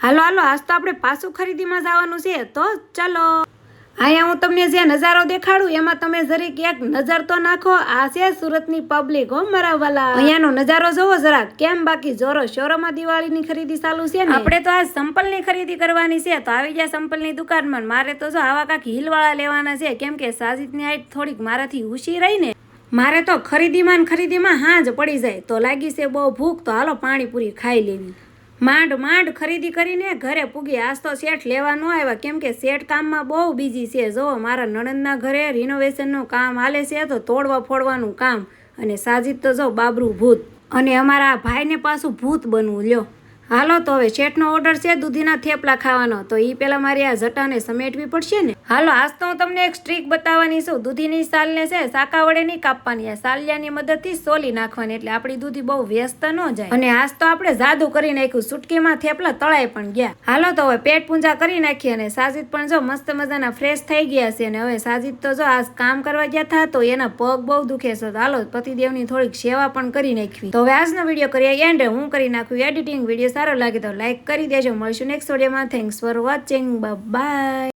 હાલો હાલો, આજ તો આપણે પાછું ખરીદીમાં જવાનું છે, તો ચલો. અહીંયા હું તમને જે નજારો દેખાડું એમાં તમે જરીક એક નજર તો નાખો. આ છે સુરતની પબ્લિક હો મારા વાલા. અહીંયાનો નજારો જોવો જરાક. કેમ બાકી જોરો શોરોમાં દિવાળીની ખરીદી ચાલુ છે ને. આપણે તો આજ સંપલની ખરીદી કરવાની છે, તો આવી જાય સંપલની દુકાનમાં. મારે તો જો આવા કાંક હિલવાળા લેવાના છે, કેમ કે સાજીદની હાઈટ થોડીક મારાથી ઊંચી રહી ને. મારે તો ખરીદીમાં હાંજ પડી જાય, તો લાગી છે બહુ ભૂખ, તો હાલો પાણીપુરી ખાઈ લેવી. માંડ ખરીદી કરીને ઘરે પૂગી. આજ તો શેઠ લેવા ન આવ્યા, કેમ કે શેઠ કામમાં બહુ બીજી છે. જો મારા નણંદના ઘરે રિનોવેશનનું કામ હાલે છે, તો તોડવા ફોડવાનું કામ. અને સાજીદ તો જો બાબરું ભૂત, અને અમારા ભાઈને પાછું ભૂત બનવું. લ્યો હાલો, તો હવે શેઠનો ઓર્ડર છે દૂધીના થેપલા ખાવાનો, તો એ પેલા મારી આ જટાને સમેટવી પડશે ને. હાલો, આજ તો હું તમને એક સ્ટ્રીક બતાવવાની છું. દૂધીની સાલને છે સાકા વડે નહીં કાપવાની, આ સાલિયાની મદદથી સોલી નાખવાની, એટલે આપણી દૂધી બહુ વ્યસ્ત ન જાય. અને આજ તો આપણે જાદુ કરી નાખ્યું, સુટકીમાં થેપલા તળાઈ પણ ગયા. હાલો, તો હવે પેટ પૂંજા કરી નાખી, અને સાજીદ પણ જો મસ્ત મજાના ફ્રેશ થઈ ગયા છે. અને હવે સાજીદ તો જો આજ કામ કરવા ગયા હતા, તો એના પગ બહુ દુખે છે. તો હાલો, પતિદેવની થોડીક સેવા પણ કરી નાખવી. તો હવે આજનો વિડીયો કરીએ એન્ડ. હું કરી નાખું એડિટિંગ. વિડીયો સારો લાગે તો લાઈક કરી દેજો. મળીશું નેક્સ્ટ વિડીયોમાં. Thanks for watching. બાય.